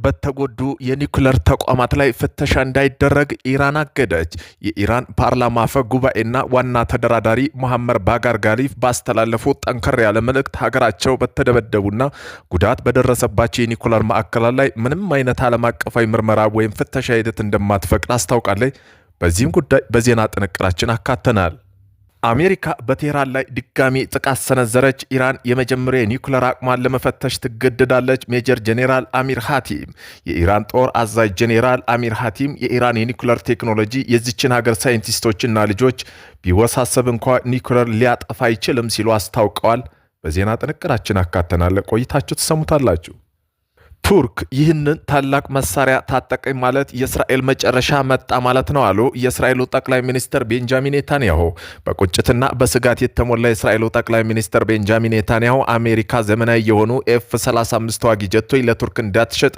በተጎዱ የኒኩለር ተቋማት ላይ ፍተሻ እንዳይደረግ ኢራን አገደች። የኢራን ፓርላማ አፈ ጉባኤና ዋና ተደራዳሪ መሐመድ ባጋር ጋሊፍ ባስተላለፉት ጠንከር ያለ መልእክት ሀገራቸው በተደበደቡና ጉዳት በደረሰባቸው የኒኩለር ማዕከላት ላይ ምንም አይነት ዓለም አቀፋዊ ምርመራ ወይም ፍተሻ ሂደት እንደማትፈቅድ አስታውቃለች። በዚህም ጉዳይ በዜና ጥንቅራችን አካተናል። አሜሪካ በቴህራን ላይ ድጋሚ ጥቃት ሰነዘረች። ኢራን የመጀመሪያ የኒኩለር አቅሟን ለመፈተሽ ትገደዳለች። ሜጀር ጄኔራል አሚር ሀቲም የኢራን ጦር አዛዥ ጄኔራል አሚር ሀቲም የኢራን የኒኩለር ቴክኖሎጂ የዚችን ሀገር ሳይንቲስቶችና ልጆች ቢወሳሰብ እንኳ ኒኩለር ሊያጠፋ አይችልም ሲሉ አስታውቀዋል። በዜና ጥንቅራችን አካተናል። ቆይታችሁ ትሰሙታላችሁ። ቱርክ ይህንን ታላቅ መሳሪያ ታጠቀኝ ማለት የእስራኤል መጨረሻ መጣ ማለት ነው አሉ የእስራኤሉ ጠቅላይ ሚኒስትር ቤንጃሚን ኔታንያሁ። በቁጭትና በስጋት የተሞላ የእስራኤሉ ጠቅላይ ሚኒስትር ቤንጃሚን ኔታንያሁ አሜሪካ ዘመናዊ የሆኑ ኤፍ-35 ተዋጊ ጀቶች ለቱርክ እንዳትሸጥ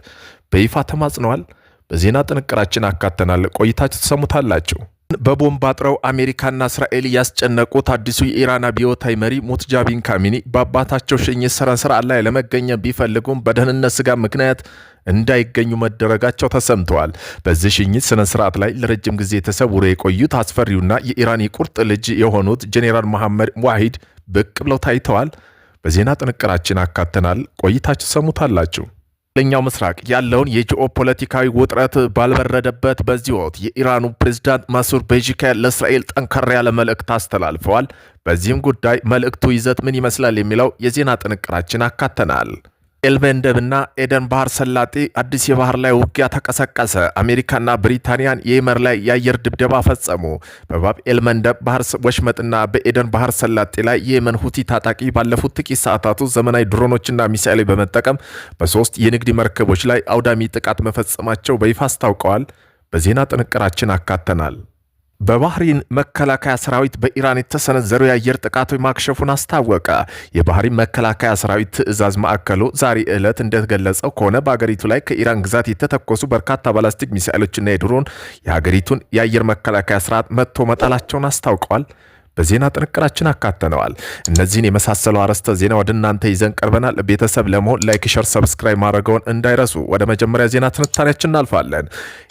በይፋ ተማጽነዋል። በዜና ጥንቅራችን አካተናል። ቆይታችሁ ትሰሙታላችሁ። በቦምብ አጥረው አሜሪካና እስራኤል ያስጨነቁት አዲሱ የኢራን አብዮታዊ መሪ ሙጅተባ ካሚኒ በአባታቸው ሽኝት ስነ ስርዓት ላይ ለመገኘት ቢፈልጉም በደህንነት ስጋት ምክንያት እንዳይገኙ መደረጋቸው ተሰምተዋል። በዚህ ሽኝት ስነ ስርዓት ላይ ለረጅም ጊዜ ተሰውሮ የቆዩት አስፈሪውና የኢራን የቁርጥ ልጅ የሆኑት ጄኔራል መሐመድ ዋሂድ ብቅ ብለው ታይተዋል። በዜና ጥንቅራችን አካተናል። ቆይታችሁ ሰሙታላችሁ። ለኛው ምስራቅ ያለውን የጂኦፖለቲካዊ ውጥረት ባልበረደበት በዚህ ወቅት የኢራኑ ፕሬዝዳንት ማሱድ ፔዜሽኪያን ለእስራኤል ጠንከር ያለ መልእክት አስተላልፈዋል። በዚህም ጉዳይ መልእክቱ ይዘት ምን ይመስላል የሚለው የዜና ጥንቅራችን አካተናል። ኤልመንደብና ኤደን ባህር ሰላጤ አዲስ የባህር ላይ ውጊያ ተቀሰቀሰ። አሜሪካና ብሪታንያን የየመን ላይ የአየር ድብደባ ፈጸሙ። በባብ ኤልመንደብ ባህር ወሽመጥና በኤደን ባህር ሰላጤ ላይ የየመን ሁቲ ታጣቂ ባለፉት ጥቂት ሰዓታት ውስጥ ዘመናዊ ድሮኖችና ሚሳኤል በመጠቀም በ3 የንግድ መርከቦች ላይ አውዳሚ ጥቃት መፈጸማቸው በይፋ አስታውቀዋል። በዜና ጥንቅራችን አካተናል። በባህሪን መከላከያ ሰራዊት በኢራን የተሰነዘሩ የአየር ጥቃቶች ማክሸፉን አስታወቀ። የባህሪን መከላከያ ሰራዊት ትዕዛዝ ማዕከሉ ዛሬ ዕለት እንደተገለጸው ከሆነ በአገሪቱ ላይ ከኢራን ግዛት የተተኮሱ በርካታ ባላስቲክ ሚሳኤሎችና የድሮን የሀገሪቱን የአየር መከላከያ ስርዓት መጥቶ መጣላቸውን አስታውቀዋል። በዜና ጥንቅራችን አካተነዋል። እነዚህን የመሳሰሉ አርዕስተ ዜና ወደ እናንተ ይዘን ቀርበናል። ቤተሰብ ለመሆን ላይክ፣ ሸር፣ ሰብስክራይብ ማድረገውን እንዳይረሱ። ወደ መጀመሪያ ዜና ትንታኔያችን እናልፋለን።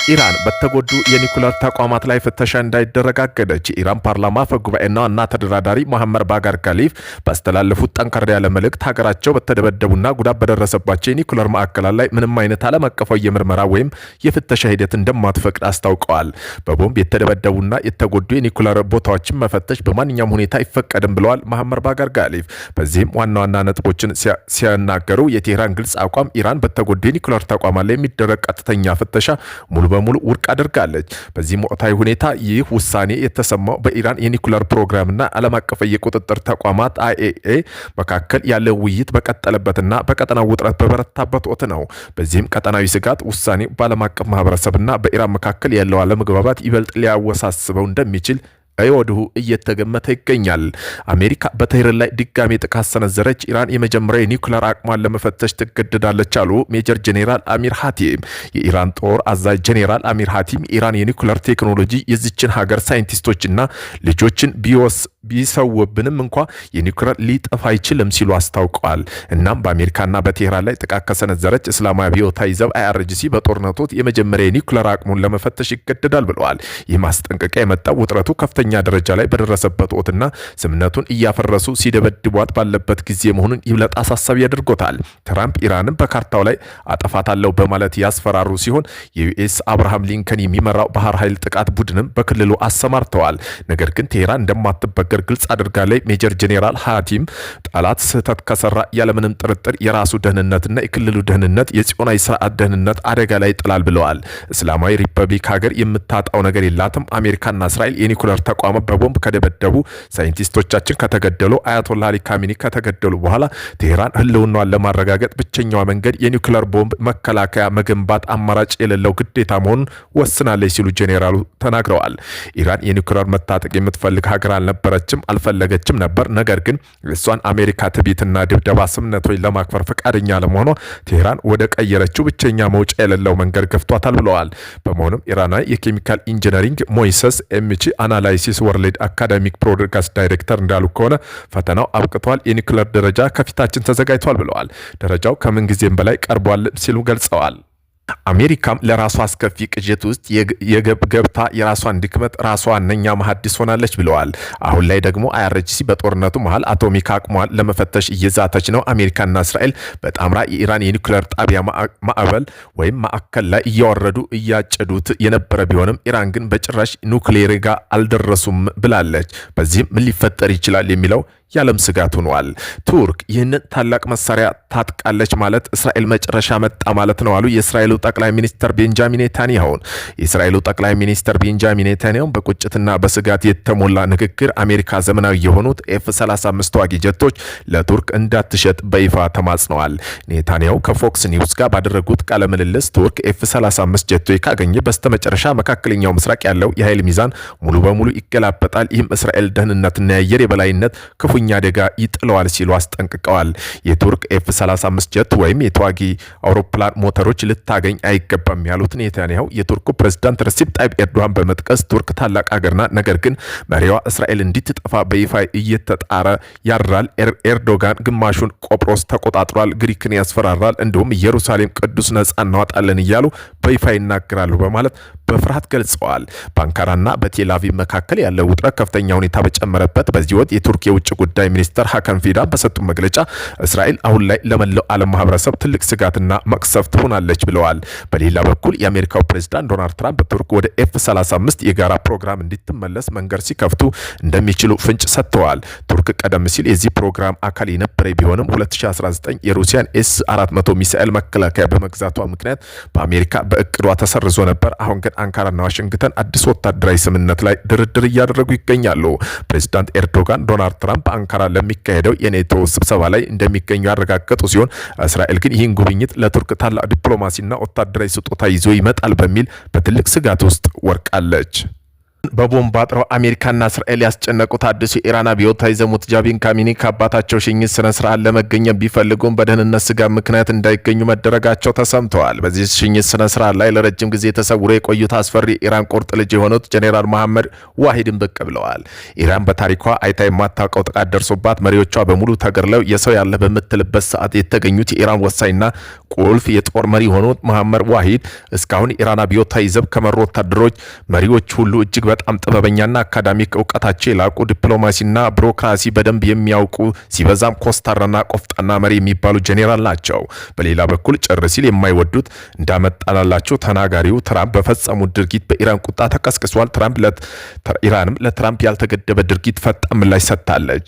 ኢራን በተጎዱ የኒኩለር ተቋማት ላይ ፍተሻ እንዳይደረግ አገደች። የኢራን ፓርላማ አፈ ጉባኤና ዋና ተደራዳሪ መሐመድ ባጋር ጋሊፍ ባስተላለፉት ጠንከር ያለ መልእክት ሀገራቸው በተደበደቡና ጉዳት በደረሰባቸው የኒኩለር ማዕከላት ላይ ምንም አይነት ዓለም አቀፋዊ የምርመራ ወይም የፍተሻ ሂደት እንደማትፈቅድ አስታውቀዋል። በቦምብ የተደበደቡና የተጎዱ የኒኩለር ቦታዎችን መፈተሽ በማንኛውም ሁኔታ አይፈቀድም ብለዋል መሐመድ ባጋር ጋሊፍ። በዚህም ዋና ዋና ነጥቦችን ሲያናገሩ የቴህራን ግልጽ አቋም ኢራን በተጎዱ የኒኩለር ተቋማት ላይ የሚደረግ ቀጥተኛ ፍተሻ ሙሉ በሙሉ ውድቅ አድርጋለች። በዚህም ወቅታዊ ሁኔታ ይህ ውሳኔ የተሰማው በኢራን የኒኩለር ፕሮግራምና ዓለም አቀፍ የቁጥጥር ተቋማት IAEA መካከል ያለ ውይይት በቀጠለበትና በቀጠናው ውጥረት በበረታበት ወቅት ነው። በዚህም ቀጠናዊ ስጋት ውሳኔ በዓለም አቀፍ ማህበረሰብና በኢራን መካከል ያለው አለመግባባት ይበልጥ ሊያወሳስበው እንደሚችል ወዲሁ እየተገመተ ይገኛል። አሜሪካ በቴህራን ላይ ድጋሚ ጥቃት ሰነዘረች። ኢራን የመጀመሪያ የኒኩለር አቅሟን ለመፈተሽ ትገደዳለች አሉ ሜጀር ጄኔራል አሚር ሀቲም። የኢራን ጦር አዛዥ ጄኔራል አሚር ሀቲም ኢራን የኒኩለር ቴክኖሎጂ የዚችን ሀገር ሳይንቲስቶችና ልጆችን ቢሰውብንም እንኳ የኒኩለር ሊጠፋ አይችልም ሲሉ አስታውቀዋል። እናም በአሜሪካና በቴህራን ላይ ጥቃት ከሰነዘረች እስላማዊ አብዮታዊ ዘብ IRGC በጦርነቱ የመጀመሪያ የኒኩለር አቅሙን ለመፈተሽ ይገደዳል ብለዋል። ይህ ማስጠንቀቂያ የመጣው ውጥረቱ ከፍተኛ ደረጃ ላይ በደረሰበት ወቅትና ስምነቱን እያፈረሱ ሲደበድቧት ባለበት ጊዜ መሆኑን ይብለጥ አሳሳቢ ያደርጎታል። ትራምፕ ኢራንን በካርታው ላይ አጠፋታለሁ በማለት ያስፈራሩ ሲሆን የዩኤስ አብርሃም ሊንከን የሚመራው ባህር ኃይል ጥቃት ቡድንም በክልሉ አሰማርተዋል። ነገር ግን ቴህራን እንደማትበገር ግልጽ አድርጋለች። ሜጀር ጄኔራል ሀቲም ጠላት ስህተት ከሰራ ያለምንም ጥርጥር የራሱ ደህንነትና የክልሉ ደህንነት የጽዮናዊ ስርዓት ደህንነት አደጋ ላይ ይጥላል ብለዋል። እስላማዊ ሪፐብሊክ ሀገር የምታጣው ነገር የላትም። አሜሪካና እስራኤል የኒኩለር ተቋማት በቦምብ ከደበደቡ፣ ሳይንቲስቶቻችን ከተገደሉ፣ አያቶላ አሊ ካሚኒ ከተገደሉ በኋላ ቴህራን ህልውናዋን ለማረጋገጥ ብቸኛዋ መንገድ የኒኩለር ቦምብ መከላከያ መገንባት አማራጭ የሌለው ግዴታ መሆኑን ወስናለች ሲሉ ጄኔራሉ ተናግረዋል። ኢራን የኒኩለር መታጠቅ የምትፈልግ ሀገር አልፈለገችም ነበር። ነገር ግን እሷን አሜሪካ ትዕቢትና ድብደባ ስምነቶች ለማክበር ፈቃደኛ ለመሆኗ ቴህራን ወደ ቀየረችው ብቸኛ መውጫ የሌለው መንገድ ገፍቷታል ብለዋል። በመሆኑም ኢራናዊ የኬሚካል ኢንጂነሪንግ ሞይሰስ ኤምቺ አናላይሲስ ወርልድ አካዳሚክ ፕሮድካስት ዳይሬክተር እንዳሉ ከሆነ ፈተናው አብቅቷል፣ የኒኩለር ደረጃ ከፊታችን ተዘጋጅቷል ብለዋል። ደረጃው ከምን ጊዜም በላይ ቀርቧል ሲሉ ገልጸዋል። አሜሪካም ለራሷ አስከፊ ቅዠት ውስጥ የገብታ የራሷን ድክመት ራሷ ዋነኛ መሐዲስ ሆናለች ብለዋል። አሁን ላይ ደግሞ አይአርጂሲ በጦርነቱ መሃል አቶሚክ አቅሟን ለመፈተሽ እየዛተች ነው። አሜሪካና እስራኤል በጣምራ የኢራን የኒውክሌር ጣቢያ ማዕከል ላይ እያወረዱ እያጨዱት የነበረ ቢሆንም ኢራን ግን በጭራሽ ኒውክሌር ጋር አልደረሱም ብላለች። በዚህም ምን ሊፈጠር ይችላል የሚለው የዓለም ስጋት ሆኗል። ቱርክ ይህንን ታላቅ መሳሪያ ታጥቃለች ማለት እስራኤል መጨረሻ መጣ ማለት ነው አሉ የእስራኤሉ ጠቅላይ ሚኒስትር ቤንጃሚን ኔታንያሁ። የእስራኤሉ ጠቅላይ ሚኒስትር ቤንጃሚን ኔታንያሁ በቁጭትና በስጋት የተሞላ ንግግር አሜሪካ ዘመናዊ የሆኑት ኤፍ-35 ተዋጊ ጀቶች ለቱርክ እንዳትሸጥ በይፋ ተማጽነዋል። ኔታንያሁ ከፎክስ ኒውስ ጋር ባደረጉት ቃለ ምልልስ ቱርክ ኤፍ-35 ጀቶች ካገኘ በስተመጨረሻ መካከለኛው ምስራቅ ያለው የኃይል ሚዛን ሙሉ በሙሉ ይገላበጣል። ይህም እስራኤል ደህንነትና የአየር የበላይነት ክፉኛ አደጋ ይጥለዋል ሲሉ አስጠንቅቀዋል። የቱርክ ኤፍ-35 ጀት ወይም የተዋጊ አውሮፕላን ሞተሮች ልታገኝ አይገባም ያሉት ኔታንያሁ የቱርኩ ፕሬዝዳንት ረሲፕ ጣይብ ኤርዶሃን በመጥቀስ ቱርክ ታላቅ ሀገርና ነገር ግን መሪዋ እስራኤል እንድትጠፋ በይፋ እየተጣረ ያድራል። ኤርዶጋን ግማሹን ቆጵሮስ ተቆጣጥሯል፣ ግሪክን ያስፈራራል፣ እንዲሁም ኢየሩሳሌም ቅዱስ ነጻ እናወጣለን እያሉ በይፋ ይናገራሉ በማለት በፍርሃት ገልጸዋል። በአንካራና በቴል አቪቭ መካከል ያለው ውጥረት ከፍተኛ ሁኔታ በጨመረበት በዚህ ወቅት የቱርክ የውጭ ጉዳይ ሚኒስትር ሀካን ፊዳን በሰጡት መግለጫ እስራኤል አሁን ላይ ለመላው ዓለም ማህበረሰብ ትልቅ ስጋትና መቅሰፍት ሆናለች ብለዋል። በሌላ በኩል የአሜሪካው ፕሬዝዳንት ዶናልድ ትራምፕ በቱርክ ወደ ኤፍ-35 የጋራ ፕሮግራም እንድትመለስ መንገድ ሲከፍቱ እንደሚችሉ ፍንጭ ሰጥተዋል። ቱርክ ቀደም ሲል የዚህ ፕሮግራም አካል የነበረ ቢሆንም 2019 የሩሲያን ኤስ-400 ሚሳኤል መከላከያ በመግዛቷ ምክንያት በአሜሪካ በእቅዷ ተሰርዞ ነበር። አሁን ግን አንካራና ዋሽንግተን አዲስ ወታደራዊ ስምምነት ላይ ድርድር እያደረጉ ይገኛሉ። ፕሬዝዳንት ኤርዶጋን ዶናልድ ትራምፕ በአንካራ ለሚካሄደው የኔቶ ስብሰባ ላይ እንደሚገኙ ያረጋገጡ ሲሆን እስራኤል ግን ይህን ጉብኝት ለቱርክ ታላቅ ዲፕሎማሲና ወታደራዊ ስጦታ ይዞ ይመጣል በሚል በትልቅ ስጋት ውስጥ ወርቃለች። በቦምብ አጥረው አሜሪካና እስራኤል ያስጨነቁት አዲሱ የኢራን አብዮታዊ ዘብ ሙጃቢን ካሚኒ ከአባታቸው ሽኝት ስነ ስርዓት ለመገኘት ቢፈልጉም በደህንነት ስጋት ምክንያት እንዳይገኙ መደረጋቸው ተሰምተዋል። በዚህ ሽኝት ስነ ስርዓት ላይ ለረጅም ጊዜ ተሰውሮ የቆዩት አስፈሪ ኢራን ቁርጥ ልጅ የሆኑት ጄኔራል መሐመድ ዋሂድን ብቅ ብለዋል። ኢራን በታሪኳ አይታ የማታውቀው ጥቃት ደርሶባት መሪዎቿ በሙሉ ተገድለው የሰው ያለ በምትልበት ሰዓት የተገኙት የኢራን ወሳኝና ቁልፍ የጦር መሪ የሆኑት መሐመድ ዋሂድ እስካሁን ኢራን አብዮታዊ ዘብ ከመሩ ወታደሮች መሪዎች ሁሉ እጅግ በጣም ጥበበኛና አካዳሚክ እውቀታቸው የላቁ ዲፕሎማሲና ቢሮክራሲ በደንብ የሚያውቁ ሲበዛም ኮስታራና ቆፍጣና መሪ የሚባሉ ጄኔራል ናቸው። በሌላ በኩል ጭር ሲል የማይወዱት እንዳመጣላላቸው ተናጋሪው ትራምፕ በፈጸሙት ድርጊት በኢራን ቁጣ ተቀስቅሷል። ኢራንም ለትራምፕ ያልተገደበ ድርጊት ፈጣን ምላሽ ሰጥታለች።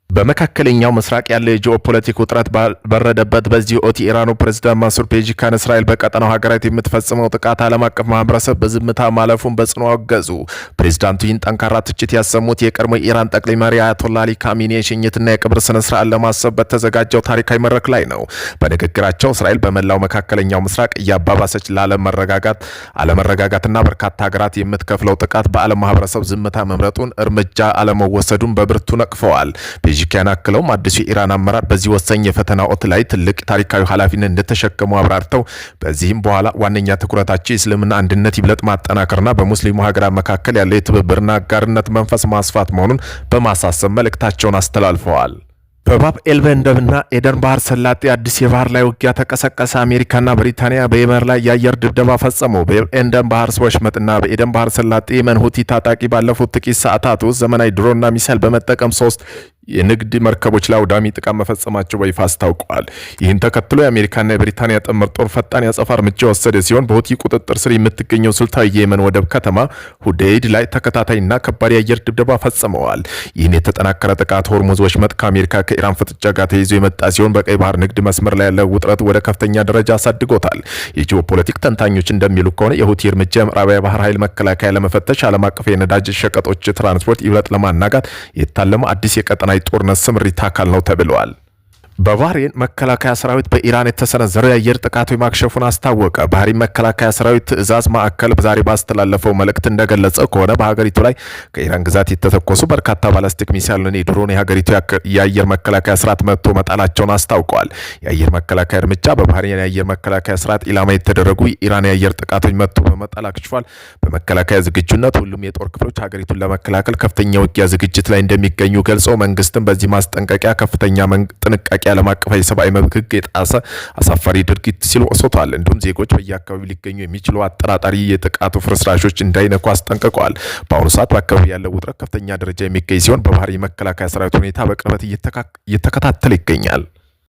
በመካከለኛው ምስራቅ ያለው የጂኦፖለቲክ ውጥረት በረደበት በዚህ ወቅት የኢራኑ ፕሬዝዳንት ማሱድ ፔጂካን እስራኤል በቀጠናው ሀገራት የምትፈጽመው ጥቃት ዓለም አቀፍ ማህበረሰብ በዝምታ ማለፉን በጽኑ አወገዙ። ፕሬዝዳንቱ ይህን ጠንካራ ትችት ያሰሙት የቀድሞ የኢራን ጠቅላይ መሪ አያቶላ አሊ ካሚኒ የሽኝትና የቅብር ስነ ስርዓት ለማሰብ በተዘጋጀው ታሪካዊ መድረክ ላይ ነው። በንግግራቸው እስራኤል በመላው መካከለኛው ምስራቅ እያባባሰች አለመረጋጋትና በርካታ ሀገራት የምትከፍለው ጥቃት በዓለም ማህበረሰብ ዝምታ መምረጡን እርምጃ አለመወሰዱን በብርቱ ነቅፈዋል። ፔጂካን አክለውም አዲሱ የኢራን አመራር በዚህ ወሳኝ የፈተና ወቅት ላይ ትልቅ ታሪካዊ ኃላፊነት እንደተሸከሙ አብራርተው በዚህም በኋላ ዋነኛ ትኩረታቸው የእስልምና አንድነት ይብለጥ ማጠናከርና በሙስሊሙ ሀገራት መካከል ያለው የትብብርና አጋርነት መንፈስ ማስፋት መሆኑን በማሳሰብ መልእክታቸውን አስተላልፈዋል። በባብ ኤልመንደብና ኤደን ባህር ሰላጤ አዲስ የባህር ላይ ውጊያ ተቀሰቀሰ። አሜሪካና ብሪታንያ በየመን ላይ የአየር ድብደባ ፈጸሙ። በኤደን ባህር ወሽመጥና በኤደን ባህር ሰላጤ የመን ሁቲ ታጣቂ ባለፉት ጥቂት ሰዓታት ውስጥ ዘመናዊ ድሮንና ሚሳይል በመጠቀም 3 የንግድ መርከቦች ላይ አውዳሚ ጥቃት መፈጸማቸው በይፋ አስታውቀዋል። ይህን ተከትሎ የአሜሪካና የብሪታንያ ጥምር ጦር ፈጣን ያጸፋ እርምጃ ወሰደ ሲሆን በሁቲ ቁጥጥር ስር የምትገኘው ስልታዊ የየመን ወደብ ከተማ ሁዴይድ ላይ ተከታታይና ከባድ የአየር ድብደባ ፈጽመዋል። ይህን የተጠናከረ ጥቃት ሆርሙዝ ወሽመጥ ከአሜሪካ ከኢራን ፍጥጫ ጋር ተይዞ የመጣ ሲሆን በቀይ ባህር ንግድ መስመር ላይ ያለው ውጥረት ወደ ከፍተኛ ደረጃ አሳድጎታል። የጂኦፖለቲክ ተንታኞች እንደሚሉ ከሆነ የሁቲ እርምጃ ምዕራባዊ ባህር ኃይል መከላከያ ለመፈተሽ ዓለም አቀፍ የነዳጅ ሸቀጦች ትራንስፖርት ይብለጥ ለማናጋት የታለመ አዲስ የቀጠና ጦርነት ስምሪት አካል ነው ተብለዋል። በባህሬን መከላከያ ሰራዊት በኢራን የተሰነዘረ የአየር ጥቃት ማክሸፉን አስታወቀ። ባህሬን መከላከያ ሰራዊት ትዕዛዝ ማዕከል ዛሬ ባስተላለፈው መልእክት እንደገለጸው ከሆነ በሀገሪቱ ላይ ከኢራን ግዛት የተተኮሱ በርካታ ባላስቲክ ሚሳይልና የድሮን የሀገሪቱ የአየር መከላከያ ስርዓት መጥቶ መጣላቸውን አስታውቀዋል። የአየር መከላከያ እርምጃ በባህሬን የአየር መከላከያ ስርዓት ኢላማ የተደረጉ የኢራን የአየር ጥቃቶች መጥቶ በመጣል አክሽፏል። በመከላከያ ዝግጁነት ሁሉም የጦር ክፍሎች ሀገሪቱን ለመከላከል ከፍተኛ ውጊያ ዝግጅት ላይ እንደሚገኙ ገልጸው መንግስትም በዚህ ማስጠንቀቂያ ከፍተኛ ጥንቃቄ ዓለም አቀፍ የሰብአዊ መብት ሕግ የጣሰ አሳፋሪ ድርጊት ሲል ወቅሶታል። እንዲሁም ዜጎች በየአካባቢው ሊገኙ የሚችሉ አጠራጣሪ የጥቃቱ ፍርስራሾች እንዳይነኩ አስጠንቅቀዋል። በአሁኑ ሰዓት በአካባቢ ያለው ውጥረት ከፍተኛ ደረጃ የሚገኝ ሲሆን በባህር የመከላከያ ሰራዊት ሁኔታ በቅርበት እየተከታተለ ይገኛል።